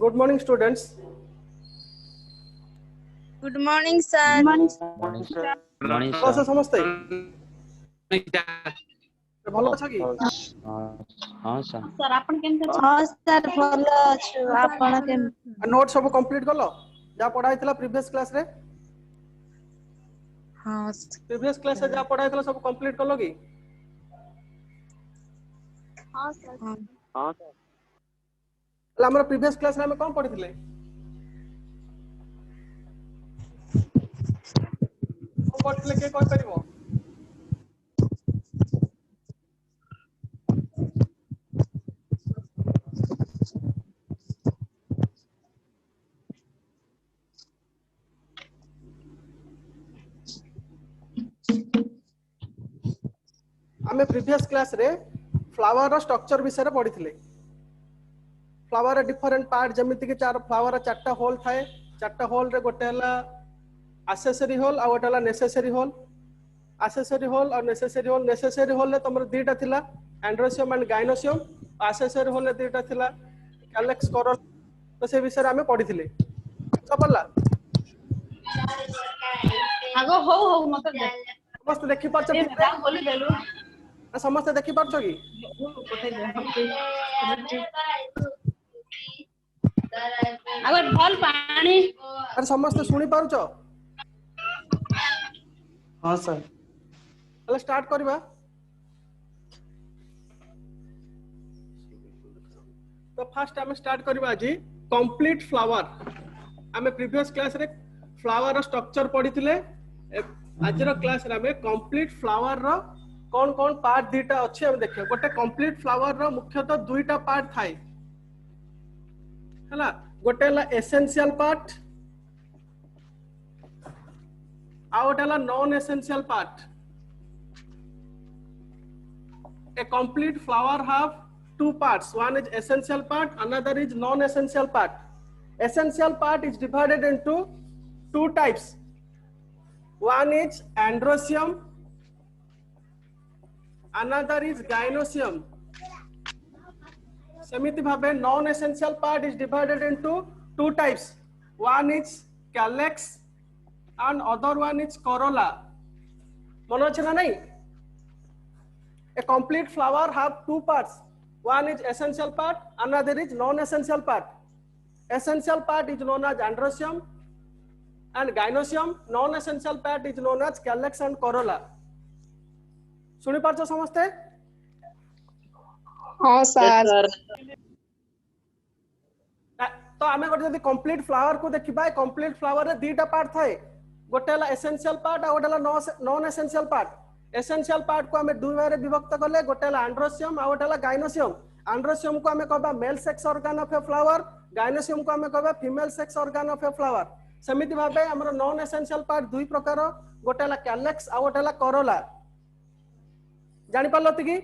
Good morning, students. Good morning, sir. Morning, Hello, sir. समस्ते ଭଲ ଅଛ କି? हाँ सर सर आपण केमते हाँ सर भलो अछु आपण के नोट सब कंप्लीट कलो जा पढ़ा हैतला प्रीवियस क्लास रे हाँ प्रीवियस क्लास रे जा पढ़ा हैतला सब कंप्लीट कलो की? हां सर हाँ सर हमर प्रीवियस क्लास रे हम कोन पढ़िथिले? कोन पढ़िथिले के कोइ परिबो? हमें प्रीवियस क्लास रे फ्लावर रो स्ट्रक्चर विषय रे पढ़िथिले। फ्लावर रे डिफरेंट पार्ट जेमिति कि चार फ्लावर रे चारटा होल थाए, चारटा होल रे गोटे हला एक्सेसरी होल आ गोटे हला नेसेसरी होल। एक्सेसरी होल और नेसेसरी होल ले तमर दुईटा थिला androecium and gynoecium, accessory whorl ले दुईटा थिला कैलेक्स कोरोला। तो से विषय रे हमें पढ़िथिले। सबला आगो हो मत दे समस्त देखि पाछो ए ठीक रे? राम बोली देलु समस्त देखि पाछो की? पठे दे आगो भल पानी अरे समस्त सुनी पारुचो? हाँ सर चलो स्टार्ट करबा। तो फर्स्ट हम स्टार्ट करबा जी कंप्लीट फ्लावर। हमें प्रीवियस क्लास रे फ्लावर रो स्ट्रक्चर पढ़िथिले। आज रो क्लास रे हमें कंप्लीट फ्लावर रो कोन कोन पार्ट दीटा अछि हम देखियो। गोटे कंप्लीट फ्लावर रो मुख्यतः दुईटा पार्ट थाई हला। गोटे हला एसेंशियल पार्ट आ गोटे हला non essential part. A complete flower have two parts. One is essential part, another is non-essential part. Essential part is divided into two types. One is androecium, another is gynoecium. Samiti bhabe non-essential part is divided into two types. One is calyx and other one is corolla. Mano ache na nahi? A complete flower have two parts. One is essential part, another is non-essential part. Essential part is known as androecium and gynoecium. Non-essential part is known as calyx and corolla. सुनी पारछो समस्ते? हाँ sir तो आमे गोटे जदी complete flower को देखिबा, complete flower रे दुईटा पार्ट थाए। गोटे हला एसेंशियल पार्ट आ गोटे हला non essential part. Essential part को हमें दुई बारे विभक्त करले। गोटे हला एंड्रोसियम आ गोटे हला गाइनोसियम। एंड्रोसियम को हमें कहबा mail sex organ of a flower, gynoecium को हमें कहबा female sex organ of a flower. समिति भाबे हमर नॉन एसेंशियल पार्ट दुई प्रकार, गोटे हला कैलेक्स आ गोटे हला करोला। जानि पारलो कि?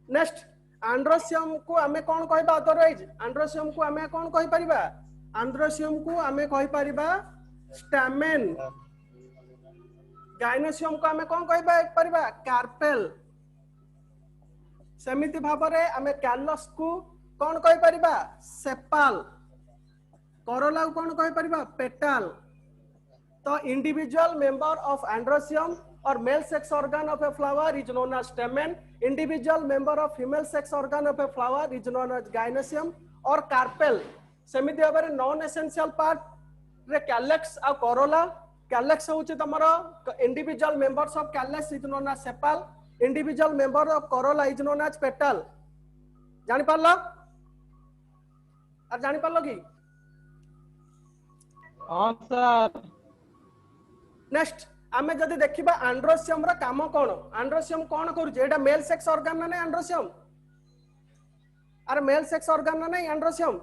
नेक्स्ट एंड्रोसियम को हमें कोन कहबा? अदरवाइज एंड्रोसियम को हमें कोन कहि परिबा? एंड्रोसियम को हमें कहि परिबा स्टैमेन। गाइनोसियम को हमें कोन कहबा परिबा? कार्पेल। समिति भाबरे हमें कैलस को कोन कहि परिबा? सेपाल। करोला को कोन कहि परिबा? पेटाल। तो individual member of androecium or male sex organ of a flower is known as stamen. Individual member of female sex organ of a flower is known as gynoecium or carpel. सेमिति भाबरे non essential part रे calyx आ corolla. Calyx होउचे तमरो individual members of calyx is known as sepal. Individual member of corolla is known as petal. जानि पारलो? आ जानि पारलो की? हाँ सर. नेक्स्ट आमे जदि देखिबा एंड्रोसियम रा काम कोन? एंड्रोसियम कोन करूचे? एटा मेल सेक्स ऑर्गन ना एंड्रोसियम? अरे मेल सेक्स ऑर्गन ना एंड्रोसियम.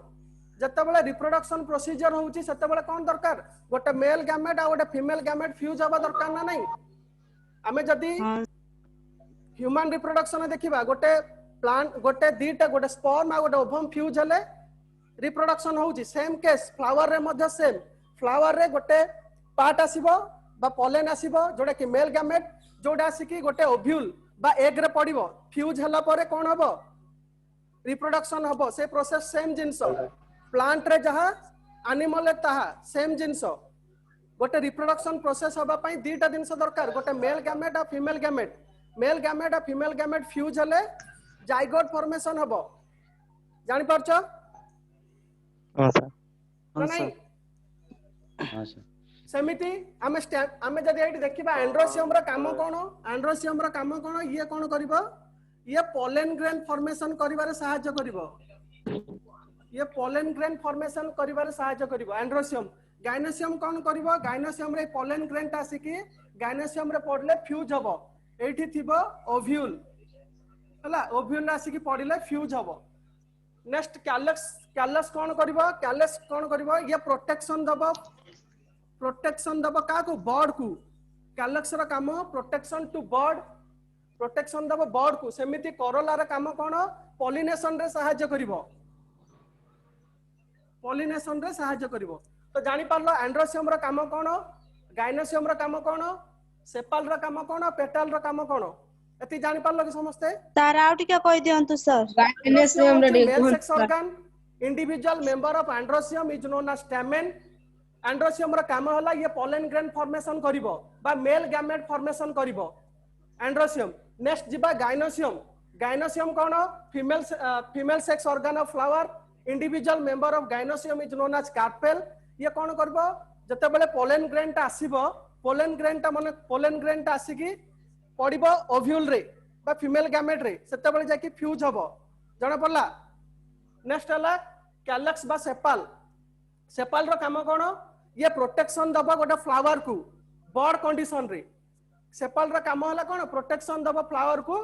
जतबेले रिप्रोडक्शन प्रोसीजर होउची सेतबेले कोन दरकार? गोटे मेल गैमेट आ गोटे फीमेल गैमेट फ्यूज हबा दरकार ना नहीं? आमे जदि ह्यूमन रिप्रोडक्शन देखिबा गोटे प्लांट गोटे दीटा गोटे स्पर्म आ गोटे ओवम फ्यूज हले रिप्रोडक्शन होउची. सेम केस फ्लावर रे मध्ये सेम. फ्लावर रे गोटे पार्ट आसीबो बा पोलेन आसीबो जोडा कि मेल गैमेट जोडा आसी गोटे ओव्यूल बा एग रे पड़िबो. फ्यूज हला परे कोन हबो? रिप्रोडक्शन हबो. से प्रोसेस सेम जिंस. प्लांट रे जहा एनिमल रे ताहा सेम जिंस गोटे रिप्रोडक्शन प्रोसेस होबा पई दीटा जिंस दरकार गोटे मेल गैमेट और फीमेल गैमेट फ्यूज हले जाइगोट फॉर्मेशन हबो जानि परछो हां सर ना नहीं हां सर सेमिति आमे जदि एठी देखिबा एंड्रोसियम रो काम कोन ये कोन करिवो ये पोलन ग्रेन फॉर्मेशन करिवारे सहायता करिवो ये पोलन ग्रेन फॉर्मेशन करिवारे सहायता करिवो एंड्रोसियम गाइनोसियम कोन करिवो गाइनोसियम रे पोलन ग्रेन ता आसी गाइनोसियम रे पडले फ्यूज हबो एठी थिबो ओव्यूल हला ओव्यूल आसी की पडिले फ्यूज हबो नेक्स्ट कैलस कोन करिवो ये प्रोटेक्शन दबो का को बर्ड को कैलस रो काम प्रोटेक्शन टू बर्ड प्रोटेक्शन दबो बर्ड को सेमिति कोरोला रो काम कोन पॉलिनेशन रे सहायता करिवो तो जानि पारलो एंड्रोसियम रो काम कोन गाइनोसियम रो काम कोन सेपाल रो काम कोन पेटाल रो काम कोन एति जानि पारलो कि समस्ते तार आउ टिके कहि दियंतु sir gynoecium male sex organ individual member of androecium is known as stamen androecium रो काम होला ये पोलन ग्रेन फॉर्मेशन करिवो बा मेल गैमेट फॉर्मेशन करिवो एंड्रोसियम नेक्स्ट जिबा गाइनोसियम कोन female sex organ of flower individual member of gynoecium is known as carpel ये कोन करबो जते बेले पोलन ग्रेन ता आसीबो पोलन ग्रेन ता आसीकी पड़िबो ओव्यूल रे बा फीमेल गैमेट रे सेते बेले जाकी फ्यूज हबो जणा पड़ला नेक्स्ट हला कैलक्स बा सेपाल रो काम कोन ये प्रोटेक्शन दबो गोटे फ्लावर को बर्ड कंडीशन रे सेपाल रो काम होला कोन प्रोटेक्शन दबो फ्लावर को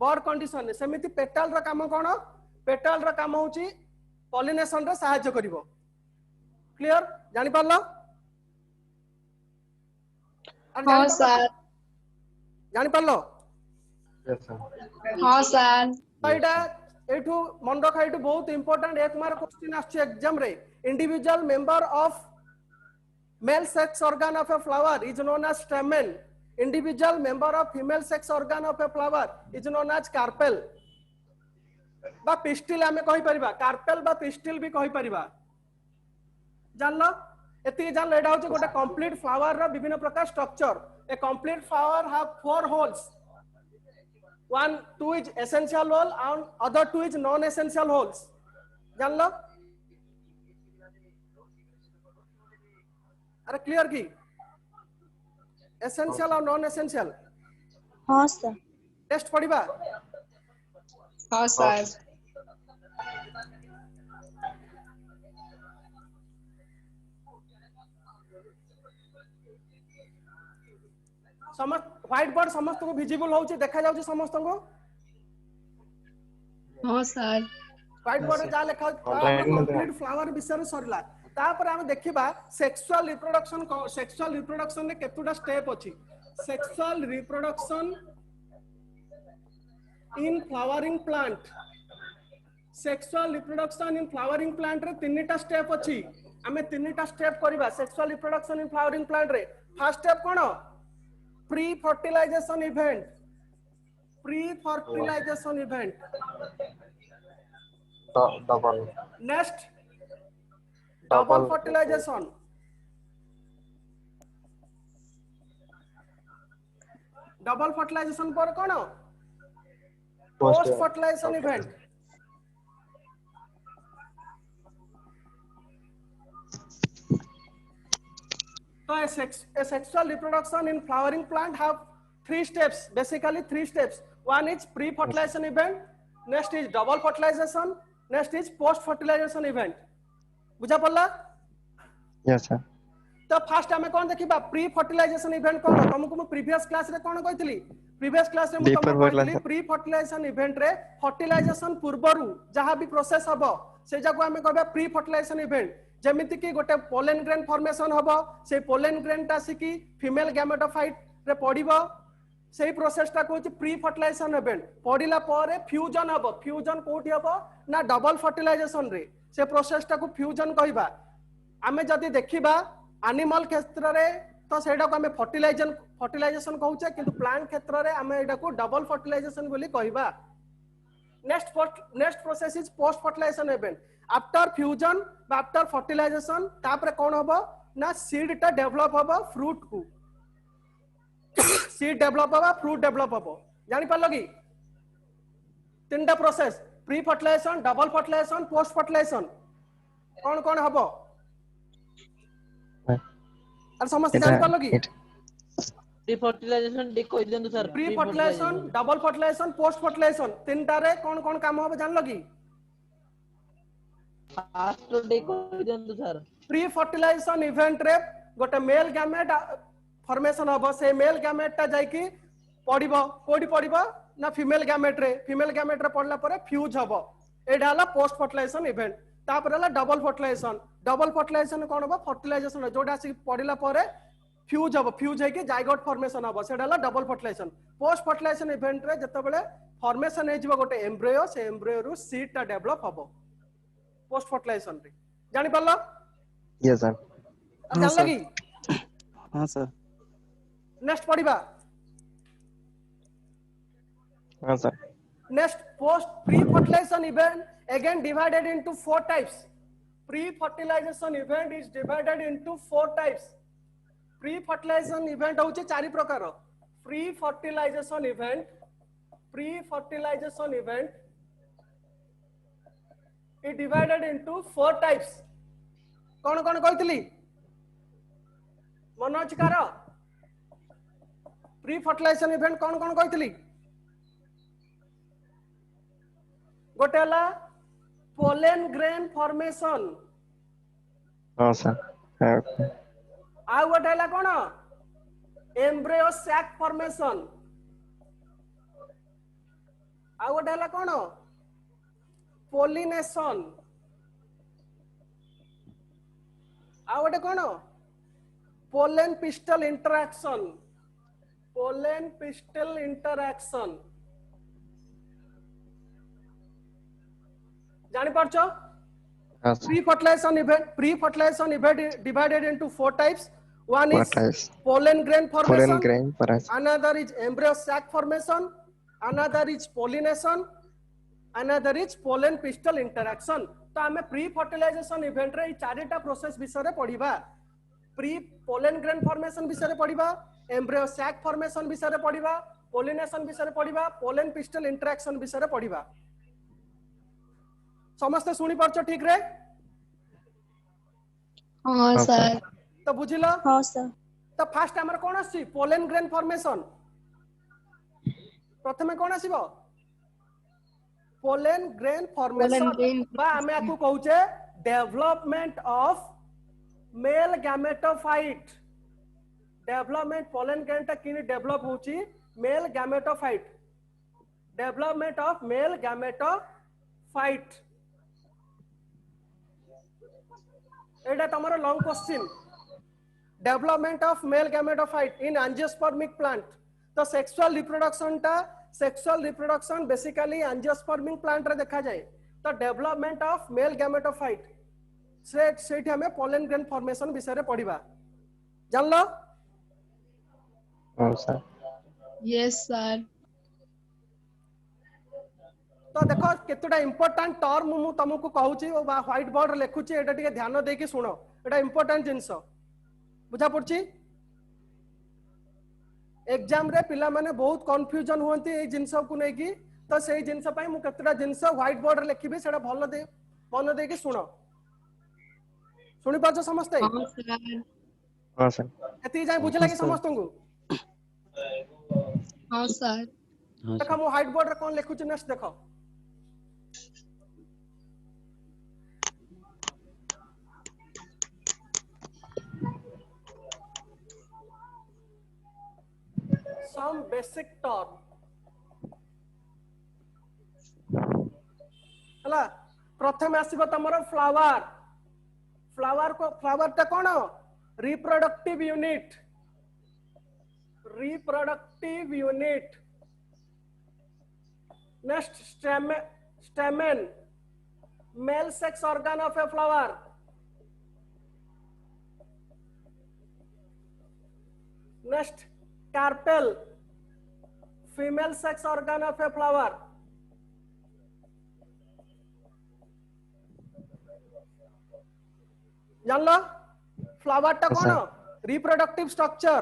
बर्ड कंडीशन रे सेमिति पेटाल रो काम कोन पेटाल रो काम होची पॉलिनेशन रे सहायता करिवो क्लियर जानि पारलो हां सर जानि पारलो यस सर हां सर एटा एठू मन रखा एठू बहुत इंपोर्टेंट एक मार्क क्वेश्चन आछे एग्जाम रे individual member of male sex organ of a flower is known as stamen individual member of female sex organ of a flower is known as carpel बा पिस्टिल हमें कहि परिबा carpel बा pistil भी कहि परिबा जानलो एति जानलो एडा होचे गोटे कंप्लीट फ्लावर रो विभिन्न प्रकार structure A complete flower have 4 holes 2 is essential hole and other 2 is non essential holes जानलो अरे क्लियर की एसेंशियल और नॉन एसेंशियल हां सर टेस्ट पढ़िबा हां सर समस्त व्हाइट बोर्ड समस्त को विजिबल होउची देखा जाउची समस्त को हां सर व्हाइट बोर्ड रे जा लेखा कंप्लीट फ्लावर विषय सरला तापर हम देखिबा सेक्सुअल रिप्रोडक्शन रे केतुडा स्टेप अछि sexual reproduction in flowering plant रे तीनटा स्टेप अछि हमें तीनटा स्टेप करबा sexual reproduction in flowering plant रे फर्स्ट स्टेप कोन pre fertilization event double next double fertilization पर कोन post fertilisation event So a sexual reproduction in flowering plant have 3 steps, basically 3 steps. One is pre-fertilization event, next is double fertilization, next is post-fertilization event. बुझा पड़ला? Yes sir तो first हमें कौन देखिबा pre-fertilization event कौन तुमको मैं previous class रे कौन कहतली प्रीवियस क्लास रे तुमको कहतली pre-fertilization event रे fertilization पूर्वरु जहां भी प्रोसेस हबो से जाको हमें कहबा pre-fertilization event जेमिति कि गोटे पोलन ग्रेन फॉर्मेशन हबो से पोलन ग्रेन तासी की फीमेल गैमेटोफाइट रे पडिबो सेही प्रोसेस ता कहूची प्री फर्टिलाइजेशन इवेंट पडिला पारे फ्यूजन हबो फ्यूजन कोठी हबो ना डबल फर्टिलाइजेशन रे से प्रोसेस ता को फ्यूजन कहबा आमे जदी देखिबा एनिमल क्षेत्र रे तो सेडा को हमें फर्टिलाइजेशन कहूचे किंतु प्लांट क्षेत्र रे हमें एडा को डबल फर्टिलाइजेशन बोली कहबा next process is post fertilisation event after fusion after fertilisation तापर कौन हबो ना सीड टा डेवलप हबो फ्रूट को सीड डेवलप हबो फ्रूट डेवलप हबो जानि पालो कि तीनटा process pre fertilisation double fertilisation post fertilisation कौन कौन हबो अरे समस्त जानि पालो कि प्री फर्टिलाइजेशन डी कोइ देंदु sir pre fertilisation double fertilisation post fertilization तीनटा रे कौन कौन काम हबो जानलो कि फास्ट डी कोइ देंदु सर प्री फर्टिलाइजेशन इवेंट रे गोटे मेल गैमेट फॉर्मेशन हबो से मेल गैमेट टा जाई कि पड़िबो कोडी पड़िबो ना फीमेल गैमेट रे पड़ला परे फ्यूज हबो एडा हला पोस्ट फर्टिलाइजेशन इवेंट तापर हला डबल फर्टिलाइजेशन कोन हबो फर्टिलाइजेशन जोडा सी पड़िला परे फ्यूज हबो फ्यूज है कि जाइगोट फॉर्मेशन हबो सेडा हला double fertilisation post fertilisation event रे जते बेले फॉर्मेशन हे जिवो गोटे एम्ब्रियो से एम्ब्रियो रु सीड टा डेवलप हबो पोस्ट फर्टिलाइजेशन रे जानि पल्ला Yes, sir. जान लगी हाँ सर नेक्स्ट पढ़िबा हाँ sir. next post pre-fertilization event again divided into 4 types pre-fertilization event is divided into 4 types pre-fertilization event होचे 4 प्रकार pre-fertilization event is divided into 4 types कौन कौन कहतली मन अछि कार pre-fertilization event कौन कौन कहतली गोटे हला पोलेन ग्रेन फॉर्मेशन हाँ sir. Okay. आ गोटे हला कोन एम्ब्रियो सैक फॉर्मेशन आ गोटे हला कोन पोलिनेशन आ गोटे कोन पोलेन पिस्टल इंटरैक्शन जानी पारछो हाँ sir. pre-fertilization event divided into 4 types one Four is types. pollen grain formation Pollen grain formation. another is embryo sac formation another is pollination another is pollen pistil interaction तो हमें pre fertilization event रे चारिटा process विषय रे पढिबा pre pollen grain formation विषय रे पढिबा embryo sac formation विषय रे पढिबा पोलिनेशन विषय रे पढिबा पोलेन पिस्टल इंटरैक्शन विषय रे पढिबा समस्त सुनी पारछो ठीक रे हाँ सर तो बुझिलो हाँ सर तो फास्ट हमर कोन आसी पोलेन ग्रेन फॉर्मेशन प्रथमे कोन आसीबो पोलेन ग्रेन फॉर्मेशन grain बा हमें आकु कहूचे development of male gametophyte development pollen grain ता किनी डेवलप होची male gametophyte development of male gametophyte एटा तमरो long question development of male gametophyte in angiospermic plant तो sexual reproduction basically angiospermic plant रे देखा जाए तो डेवलपमेंट ऑफ मेल गैमेटोफाइट सेठी हमें पोलेन ग्रेन फॉर्मेशन विषय रे पढिबा जानलो हाँ sir. यस सर तो देखो केतुटा इंपोर्टेंट टर्म मु तुमको कहूची ओ व्हाइट बोर्ड रे लिखुची एटा टिके ध्यान देके सुनो एटा इंपोर्टेंट जिंस बुझा पड़ची एग्जाम रे पिला माने बहुत कंफ्यूजन होंती ए जिंस को नै की तो सेही जिंस पई मु केतुटा जिंस व्हाइट बोर्ड रे लिखिबे सेटा भलो दे मन देके सुनो सुनि पाछो समस्ते हाँ सर हाँ sir. एती जाय बुझला कि समस्त को हाँ सर देखो मु व्हाइट बोर्ड रे कोन लिखुची नेक्स्ट देखो some basic term हला प्रथम आसीबो तमरो फ्लावर ता कोन reproductive unit next stamen male sex organ of a flower next carpel female sex organ of a flower जानलो फ्लावर टा Yes, कौन sir. Reproductive structure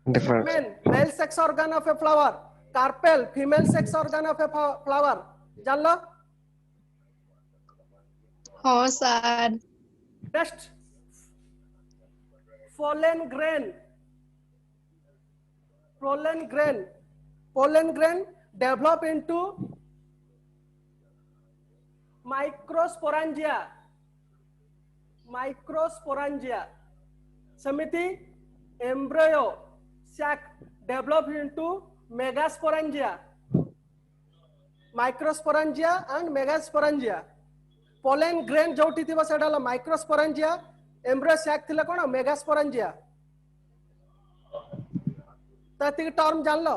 Different. Mail sex organ of a flower carpel female sex organ of a flower जानलो हाँ sir. Next pollen grain develop into microsporangia समिति embryo sac develop into megasporangia and megasporangia pollen grain जोटी थी सेटा microsporangia embryo sac थिले कोन megasporangia तती term जान लो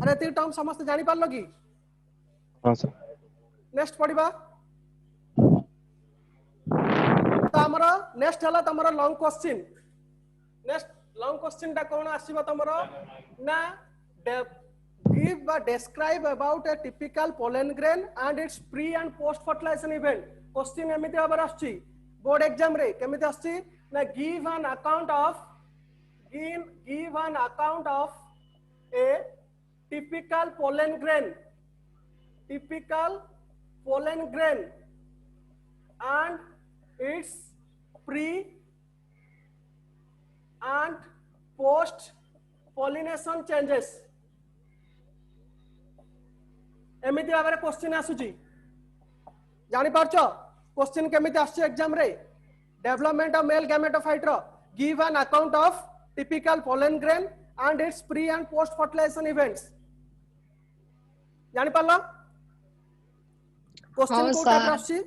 अरे ती term समस्त जानी पारलो की हाँ सर नेक्स्ट पढ़िबा तो हमरा नेक्स्ट हला तमरा लॉन्ग क्वेश्चन ता कोन आसीबा तमरा ना give or describe about a typical pollen grain and its pre and post fertilization event question एमिति आबर आछि बोर्ड एग्जाम रे केमिति आछि ना give an account of a typical pollen grain and its pre and post pollination changes एमिति भाबरे question आसुची जानि पारछो question केमिति आछि एग्जाम रे डेवलपमेंट ऑफ मेल गैमेटोफाइट रो give an account of typical pollen grain and its pre and post fertilisation events जानि पारलो question हाँ, कोटा सर। आछि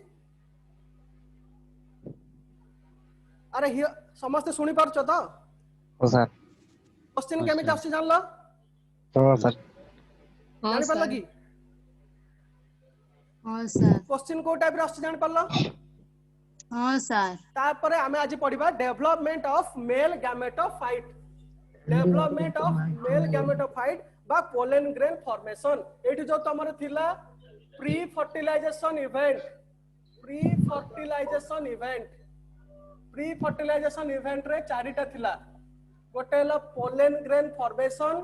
अरे समस्त सुनि पारछो तो हाँ सर क्वेश्चन केमिति आछि जानलो हाँ सर हाँ जानि पारलो सर। की हाँ सर। क्वेश्चन को टाइप रे आछि जानि पारलो हाँ सर। तापरे आमे आज पढ़िबा डेवलपमेंट ऑफ मेल गैमेटोफाइट बा पोलन ग्रेन फॉर्मेशन एठी जो तमर थिला प्री फर्टिलाइजेशन इवेंट रे चारिटा थिला गोटे हला पोलन ग्रेन फॉर्मेशन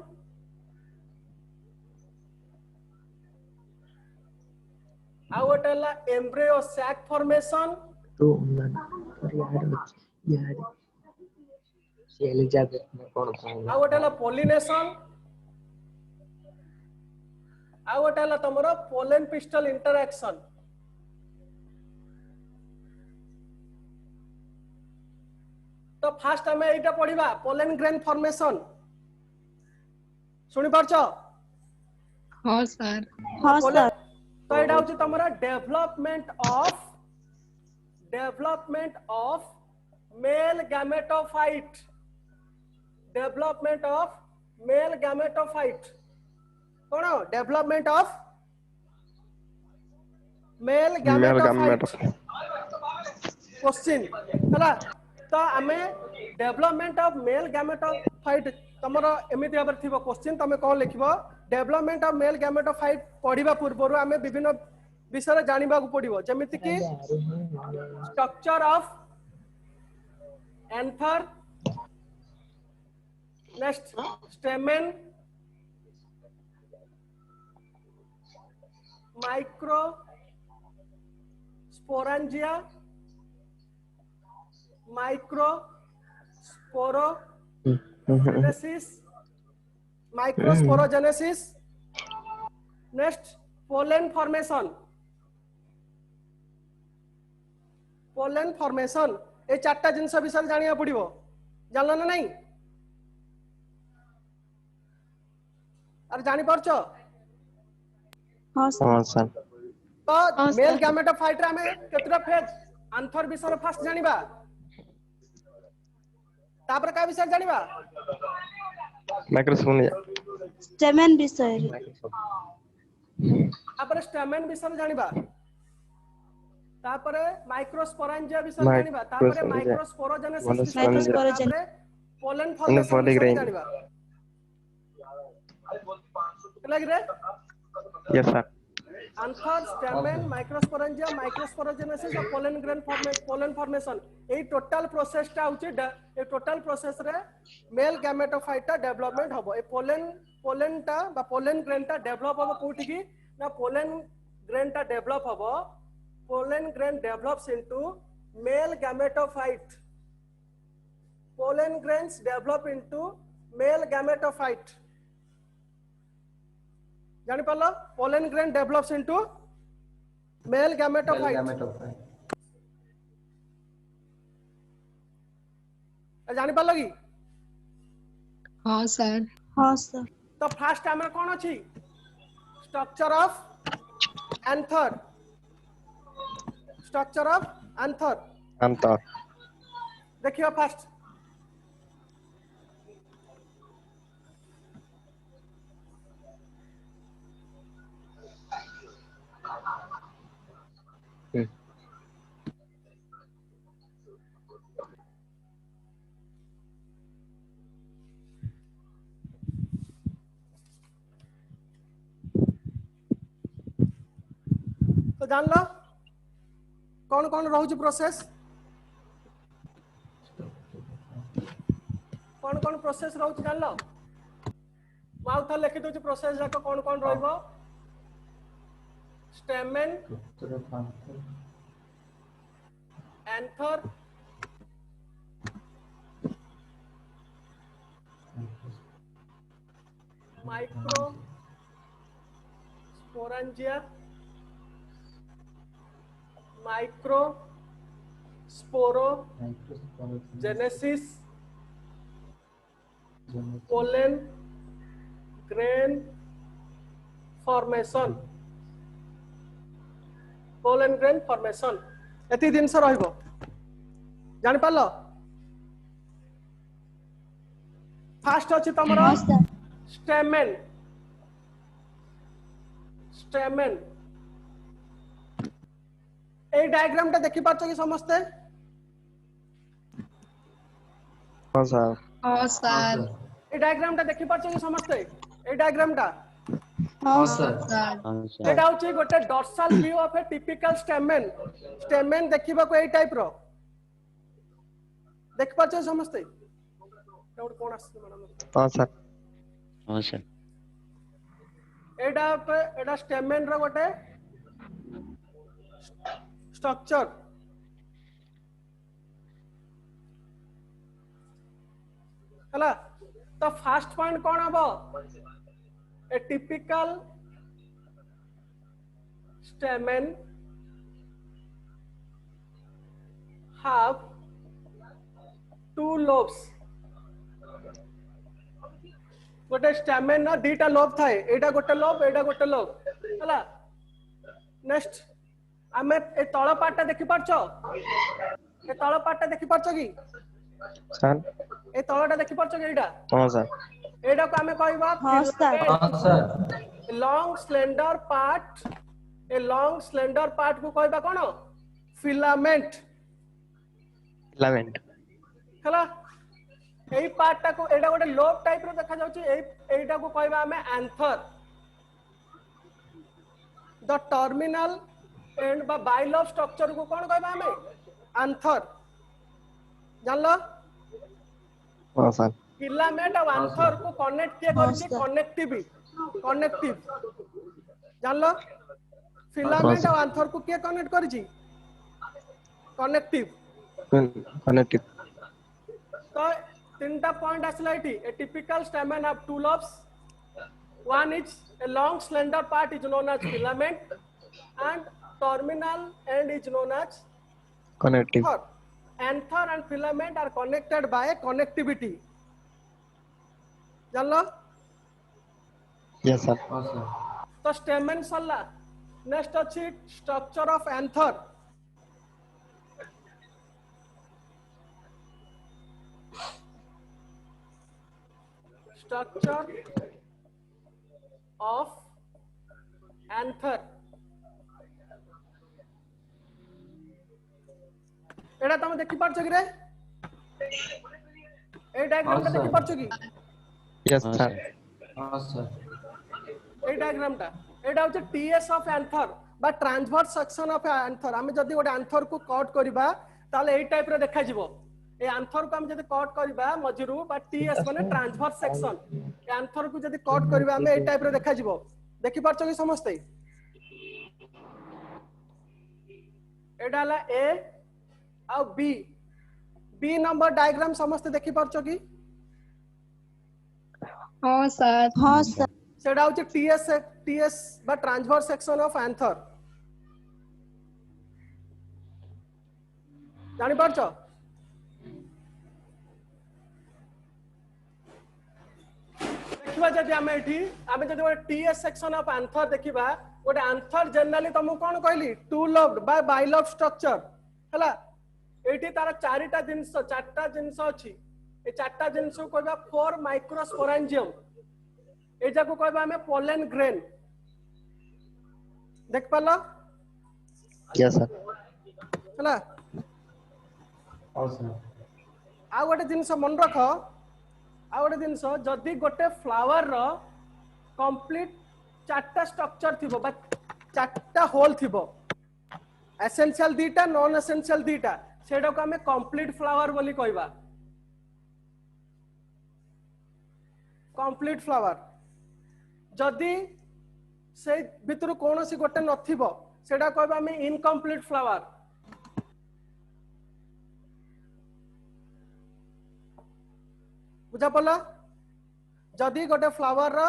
आ गोटे हला एम्ब्रियो सैक फॉर्मेशन तो यार से एलिजाबेथ में कौन आ गोटे हला पॉलिनेशन आ गोटे हला तमरो पोलन पिस्टल इंटरैक्शन तो फास्ट हमें एटा पढ़िबा पोलन ग्रेन फॉर्मेशन सुनि पारछो हाँ सर। हाँ सर तो एटा होची तमरा डेवलपमेंट ऑफ मेल गैमेटोफाइट कोन development of male gametophyte question हला तो हमें डेवलपमेंट ऑफ मेल गैमेटोफाइट तमरो एमिति आबर थिबो क्वेश्चन तमे कोन लिखिबो डेवलपमेंट ऑफ मेल गैमेटोफाइट पढिबा पूर्वरु हमें विभिन्न विषय जानिबा को पडिबो जेमिति कि structure of anther next stamen microsporangia microsporogenesis next pollen formation ए चारटा जिंस विषय जानिया पड़िबो जानलो ना नहीं अरे जानि परछो हाँ सर तो मेल गैमेटोफाइट रे हमें केतरा फेज आंथर विषय फास्ट जानिबा तापर का विषय जानिबा माइक्रोस्पोनिया स्टेमेन विषय तापर स्टेमेन विषय जानिबा तापर माइक्रोस्पोरेंजिया विषय Microsporangia. जानिबा तापर माइक्रोस्पोरोजेनेसिस Microsporangia. तापर पोलन फॉर्मेशन Polygrain. जानिबा लग रे yes sir anther stamen microsporangia microsporogenesis और पोलन फॉर्मेशन ए टोटल प्रोसेस टा होची ए टोटल प्रोसेस रे मेल गैमेटोफाइट टा डेवलपमेंट हबो ए पोलन टा बा पोलन ग्रेन टा डेवलप हबो कोठी की ना पोलन ग्रेन टा डेवलप हबो pollen grain develops into male gametophyte pollen grains develop into male gametophyte जानि पालो pollen grain develops into male gametophyte जानि पालो की हाँ सर हाँ सर तो फास्ट हमर कोन अछि स्ट्रक्चर ऑफ एंथर अंतर देखियो फास्ट तो जान लो कौन कौन रोज प्रोसेस कौन प्रोसेस रोज जान लो माउथ लिखि दो प्रोसेस जाक कौन कौन रहइबो stamen anther microsporangia microsporogenesis pollen grain formation एति दिन से रहइबो जानि पालो फास्ट अछि तमरो हाँ सर स्टेमेन ए डायग्राम टा देखि पाछो कि समझते हाँ सर हाँ सर ए डायग्राम टा देखि पाछो कि समझते ए डायग्राम टा हाँ सर एटा होची गोटे dorsal view of A typical stamen देखिबा को ए टाइप रो देख पाछो समझते और कोन आसी मैडम हाँ सर एटा स्टेमेन रो गोटे स्ट्रक्चर हला तो फर्स्ट पॉइंट कौन हबो ए typical stamen have two lobes गोटे स्टेमेन ना दीटा लोब थाए एटा गोटे लोब हला नेक्स्ट आमे ए तळ पार्टटा देखि पारछो ए तळ पार्टटा देखि पारछो की सर ए तळटा देखि पारछो की एटा हाँ सर एटा को आमे कहबा हाँ सर लॉन्ग स्लेंडर पार्ट को कहबा कोन फिलामेंट हला एई पार्टटा को एटा गोटे लोब टाइप रो देखा जाउची एईटा को कहबा हमें एंथर द टर्मिनल एंड बा बाइलोब स्ट्रक्चर को कोन कहबा हमें एंथर जानलो हाँ सर फिलामेंट और एंथर को कनेक्ट किए करछि कनेक्टिव जानलो फिलामेंट और एंथर को के कनेक्ट करछि कनेक्टिव तो तीनटा पॉइंट आसला इटी a typical stamen have two lobes one is a long slender part is known as filament and terminal end is known as connective anther and filament are connected by connectivity जानलो yes sir तो stamen सल्ला next अछि structure of anther structure of anther एटा तुम देखि पारछो कि रे ए diagram देखि पारछो कि यस सर हाँ सर ए डायग्राम टा एटा होचे टीएस ऑफ एंथर बा ट्रांसवर्स सेक्शन ऑफ एंथर हम जदी गोटे एंथर को कट करबा ताले एई टाइप रे देखा जिवो ए एंथर को हम जदी कट करबा मजरू बा टीएस माने ट्रांसवर्स सेक्शन ए एंथर को जदी कट करबा हम एई टाइप रे देखा जिवो देखि पारछो कि समझते एटा ला ए आ बी बी नंबर डायग्राम समस्त देखि पारछो कि हाँ सर हाँ सर सेटा होचे टीएस बा ट्रांसवर्स सेक्शन ऑफ एंथर जानि पारछो देखिबा जदि हम जदि गोटे टीएस सेक्शन ऑफ एंथर देखिबा गोटे एंथर जनरली तुमको कोन कहली टू लोब्ड बा बाइलोब स्ट्रक्चर हला एठी तार चारटा जिंस अछि ए चारटा जिंस को कहबा फोर माइक्रोस्पोरेंजियम ए जाको कहबा हमें पोलन ग्रेन देख पाला यस सर हला आ गोटे जिंस मन रख आ गोटे जिंस जदि गोटे फ्लावर रो कंप्लीट चारटा स्ट्रक्चर थिबो बा चारटा होल थिबो एसेंशियल दीटा नॉन एसेंशियल दीटा सेडा को हमें कंप्लीट फ्लावर बोली कहबा कंप्लीट फ्लावर जदि से भितर कौन सी गोटे नथिबो सेडा कहबा हमें इनकम्प्लीट फ्लावर बुझा पला जदि गोटे फ्लावर रो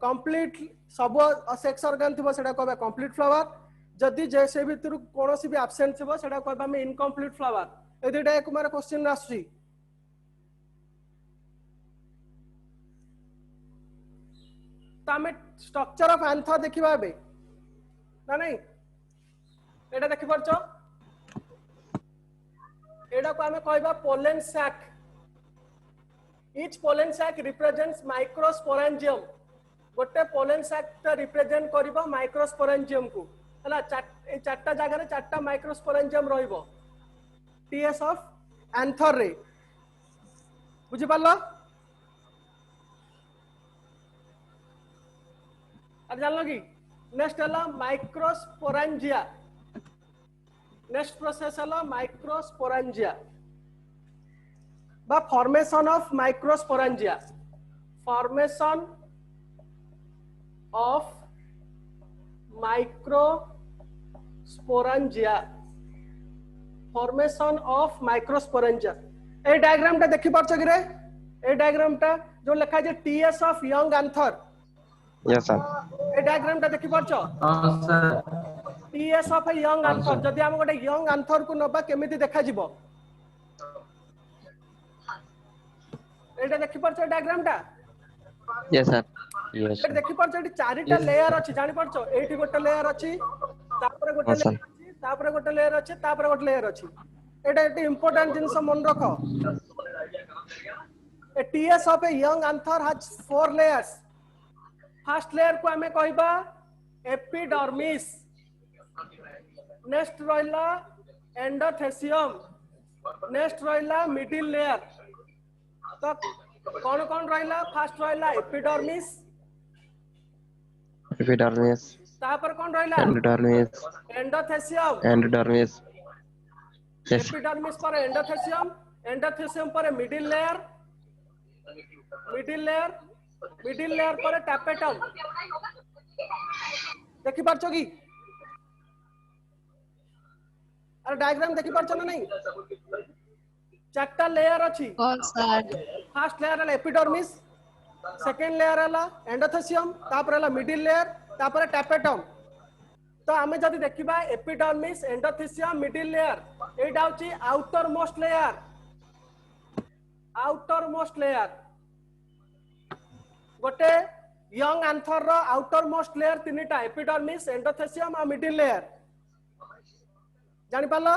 कंप्लीट सब सेक्स ऑर्गन थिबो सेडा कहबा कंप्लीट फ्लावर जदि जे से भितर कौन सी भी एब्सेंट थिबो सेडा कहबा हमें इनकम्प्लीट फ्लावर ए दुइटा एक मारे क्वेश्चन आसी तामे स्ट्रक्चर ऑफ एंथर देखिबा बे ना नहीं एटा देखि परछो एटा को हमें कहबा pollen sac each pollen sac represents microsporangium गोटे पोलन सैक त रिप्रेजेंट करबो माइक्रोस्पोरेंजियम को हला ए चारटा जगह रे चारटा माइक्रोस्पोरेंजियम रहइबो टीएस ऑफ एंथर रे बुझि पालो अब जान लो कि नेक्स्ट हला माइक्रोस्पोरेंजिया नेक्स्ट प्रोसेस हला माइक्रोस्पोरेंजिया बा formation of microsporangia formation of microsporangia formation of microsporangia ए डायग्राम टा देखि परछ कि रे ए डायग्राम टा जो लिखा जे TS of young anther yes sir ए डायग्राम टा देखि परछ हां sir TS of young anther जदि हम गोटे यंग एंथर को नबा केमिति देखा जिवो एटा देखि परछ ए डायग्राम टा यस सर यस ए देखि परछ एटी चारिटा लेयर अछि जानि परछ एटी गोटे लेयर अछि तापर गोटे हाँ, सर। लेयर अछि तापर गोटे लेयर अछि तापर गोटे लेयर अछि एटा एटी इंपोर्टेंट जिंस मन रख a TS of a young anther has four layers first layer को हमें कहबा एपिडर्मिस नेक्स्ट रहिला एंडोथेसियम नेक्स्ट रहिला मिडिल लेयर तो कौन कौन रहिला फर्स्ट रहिला एपिडर्मिस एपिडर्मिस तापर कौन रहिला endodermis endothecium endodermis yes epidermis पर एंडोथेसियम एंडोथेसियम पर मिडिल लेयर मिडिल लेयर पर टैपेटम देखि पारछो की अरे डायग्राम देखि पारछो ना नहीं चारटा लेयर अछि हाँ सर फर्स्ट लेयर है एपिडर्मिस सेकंड लेयर है एंडोथेसियम तापर है मिडिल लेयर तापर टैपेटम तो हमें जदि देखिबा एपिडर्मिस एंडोथेसियम मिडिल लेयर एटा होची आउटर मोस्ट लेयर गोटे यंग एंथर रो आउटर मोस्ट लेयर तीनटा एपिडर्मिस एंडोथेसियम और मिडिल लेयर जानि पालो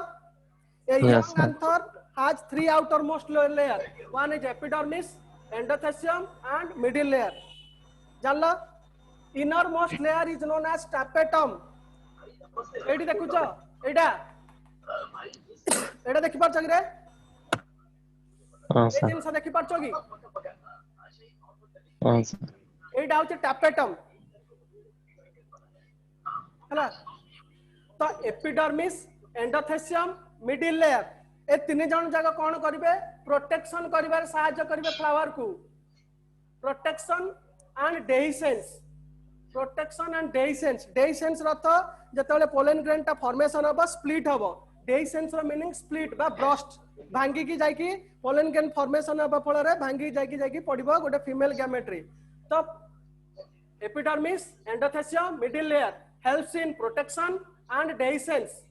ए Yes, young sir. Anther has three outermost layer one is epidermis endothelium and middle layer जानला innermost layer is known as tapetum एडी देखुछो एडा देखि पारछ कि रे हाँ ए सर जिंस देखि पारछ कि हाँ सर एडा होचे tapetum हला तो epidermis endothecium middle layer A तीन जन जाक कौन करिवे प्रोटेक्शन करिवार सहायता करिवे फ्लावर को protection and dehiscence dehiscence Rath जतले pollen grain ता फॉर्मेशन हबो स्प्लिट हबो डेहिसेंस रो मीनिंग स्प्लिट बा ब्रस्ट भांगी की जाकी पोलन ग्रेन फॉर्मेशन हबो फल रे भांगी जाकी पड़िबो गोटे फीमेल गैमेट्री तो epidermis endothecium middle layer helps in protection and dehiscence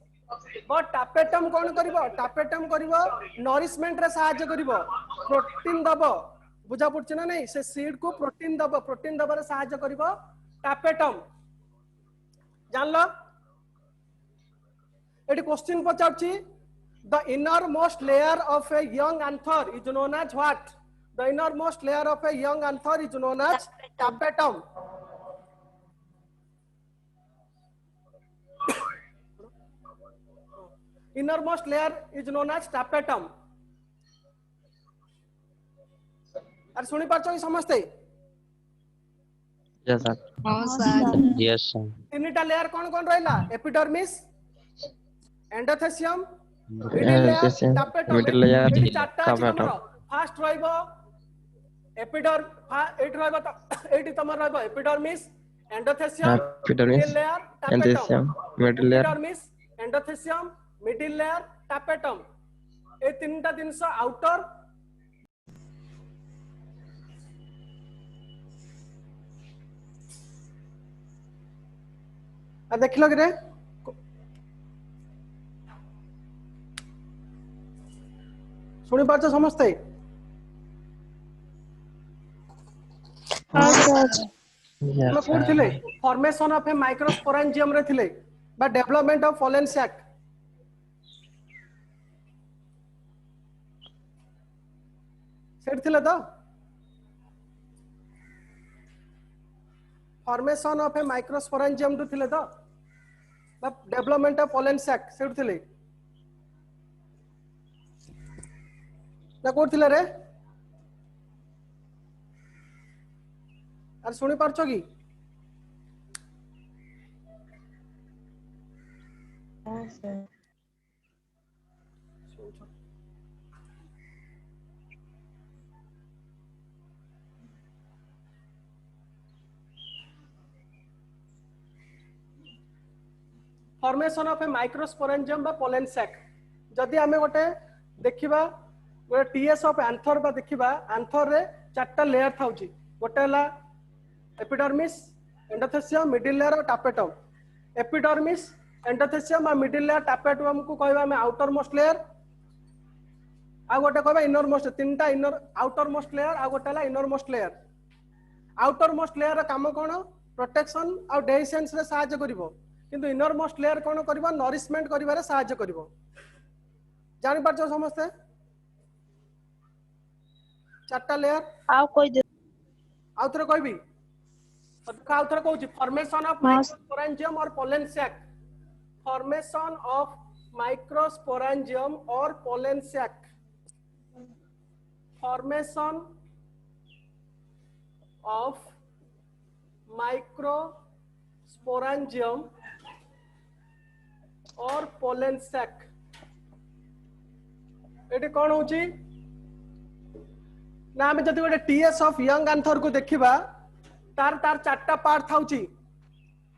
but tapetum कौन करिवो टापेटम करिवो नरिशमेंट रे सहायता करिवो प्रोटीन दबो बुझा पड़छ ना नहीं से सीड को प्रोटीन दबो रे सहायता करिवो टापेटम जान लो एटी क्वेश्चन पचाउची the inner most layer of a young anther is known as what the inner most layer of a young anther is known as tapetum innermost layer is known as tapetum आर सुनी पारछो कि समझते Yes, sir. हाँ sir Yes, sir. तीनटा layer कौन कौन रहला epidermis endothecium middle layer tapetum Middle layer, एटी चारटा अछि tapetum. तमरो फास्ट रहइबो एटी रहइबो त एटी तमरो रहइबो epidermis endothecium Epidermis, middle layer tapetum endothelium, middle layer. Epidermis endothecium middle layer tapetum ए तीनटा जिंस आउटर आ देखिलो कि रे सुनी पारछ समझते हाँ सर Yes, हम कोड sir. थिले फॉर्मेशन ऑफ ए माइक्रोस्पोरेंजियम रे थिले बा development of pollen sac set थिले तो formation of a microsporangium to थिले तो बा development of pollen sac set थिले ना कोड थिले रे आर सुनी पारछो की हाँ sir formation of a microsporangium बा पोलन सैक जदी हमें गोटे देखिबा गोटे टीएस ऑफ एंथर बा देखिबा एंथर रे चारटा लेयर थाउची गोटे हला एपिडर्मिस एंडोथेसियम मिडिल लेयर और टापेटम एपिडर्मिस एंडोथेसियम और मिडिल लेयर टापेटम को कहबा हमें आउटर मोस्ट लेयर आ गोटे कहबा इनर मोस्ट तीनटा इनर आउटर मोस्ट लेयर आ गोटे हला inner most layer outer most layer रा काम कोन प्रोटेक्शन और डेहिसेंस रे सहायता करिवो किंतु इनर मोस्ट लेयर कोन करबा नरिशमेंट करिवारे सहायता करिवो जानि पारछो समस्ते चारटा लेयर आओ कोई दे आउथरे कहबी आउथरे कहूची फॉर्मेशन ऑफ माइक्रोस्पोरेंजियम और pollen sac formation of microsporangium और pollen sac formation of microsporangium और पोलन सैक एटी कौन होची ना हमें जदि गोटे टीएस ऑफ यंग एंथर को देखिबा तार चारटा पार्ट थाउची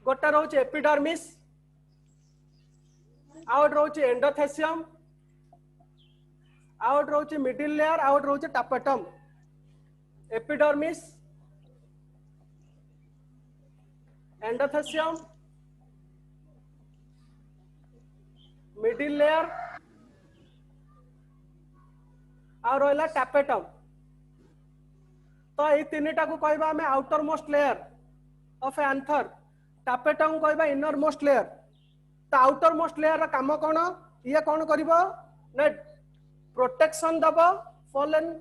गोटे रहउची एपिडर्मिस आउट रहउची एंडोथेसियम आउट रहउची मिडिल लेयर आउट रहउची tapetum epidermis endothecium middle layer और रहला टापेटम तो ये तीनटा को कहबा हमें outer most layer of anther tapetum कहबा इनर मोस्ट लेयर तो आउटर मोस्ट लेयर रा काम कोन ये कोन करिवो ने प्रोटेक्शन दबो पोलन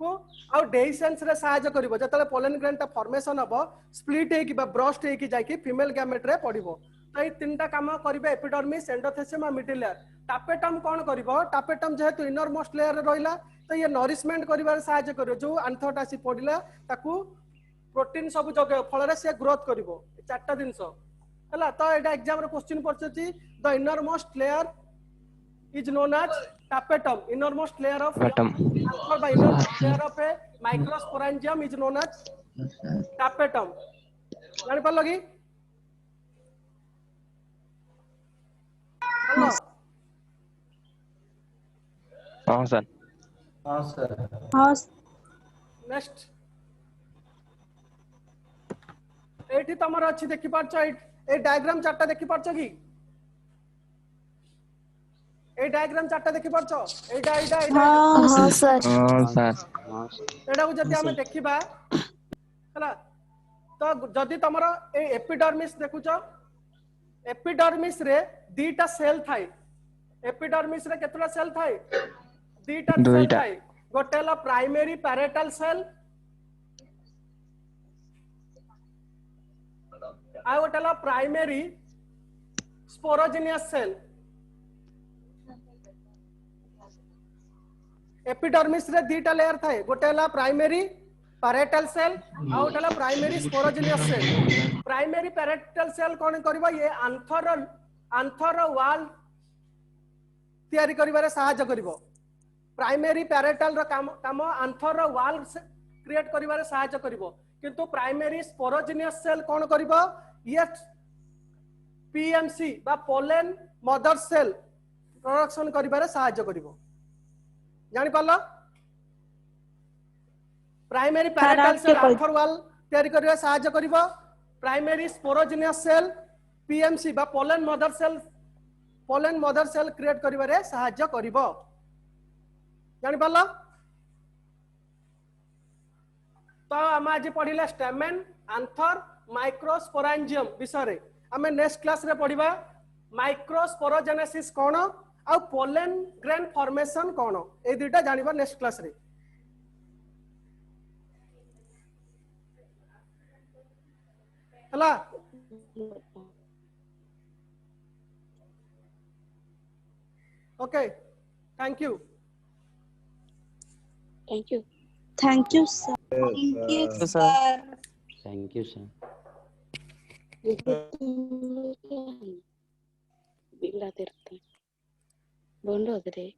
को आउ डेहिसेंस रे सहायता करिवो जतले पोलन ग्रेन ता फॉर्मेशन हबो स्प्लिट हे कि बा ब्रस्ट हे कि जाकी फीमेल गैमेट रे पड़िवो तो ये तीनटा काम करिवे एपिडर्मिस एंडोथेसियम और मिडिल लेयर टापेटम कोन करिवो टापेटम जेहेतु इनर मोस्ट लेयर रे रहिला तो ये नरिशमेंट करिवार सहायता करिवो जो एंथर आसी पडिला ताकू प्रोटीन सब जगह फल रे से ग्रोथ करिवो चारटा दिनस हला तो एटा एग्जाम रे क्वेश्चन पड़छी the inner most layer is known as tapetum innermost layer of Bottom. or by innermost layer of a microsporangium is known as tapetum जानि पालो कि हेलो हाँ सर हाँ नेक्स्ट एठी तमर अछि देखि पारछ ए डायग्राम चारटा देखि पारछ कि ए डायग्राम चारटा देखि पारछ एटा एटा एटा हाँ सर हाँ सर एटा को जति हमें देखिबा हला तो जदि तमर ए एपिडर्मिस देखुछ एपिडर्मिस रे दीटा सेल थाई एपिडर्मिस रे केतला सेल थाई दीटा सेल दुईटा। थाई गोटे हला प्राइमरी पैरेटल सेल आ गोटे हला प्राइमरी स्पोरोजिनियस सेल एपिडर्मिस रे दीटा लेयर थाए गोटे हला प्राइमरी पैरेटल सेल आ गोटे हला primary sporogenous cell primary parietal cell कोन करबा ये आंथर वॉल तयारी करिबारे सहायता करिवो प्राइमरी पैरेटल रो काम आंथर वॉल क्रिएट करिबारे सहायता करिवो किंतु प्राइमरी स्पोरोजिनियस सेल कोन करिवो ये पीएमसी बा पोलन मदर सेल प्रोडक्शन करिबारे सहायता करिवो जानि पालो प्राइमरी पैरेटल सेल आंथर वॉल तयारी करिबारे सहायता करिवो प्राइमरी स्पोरोजिनियस सेल पीएमसी बा पोलन मदर सेल क्रिएट करिबारे सहायता करिवो जानि पालो तो हम आज पढ़िला स्टेमेन आंथर माइक्रोस्पोरेंजियम विषय रे हमें नेक्स्ट क्लास रे पढ़िबा माइक्रोस्पोरोजेनेसिस कोन आ पोलन ग्रेन फॉर्मेशन कोन ए दुटा जानिबा नेक्स्ट क्लास रे हला okay thank you thank you thank you sir thank you sir. Thank you sir बिगड़ा देते बंद हो गए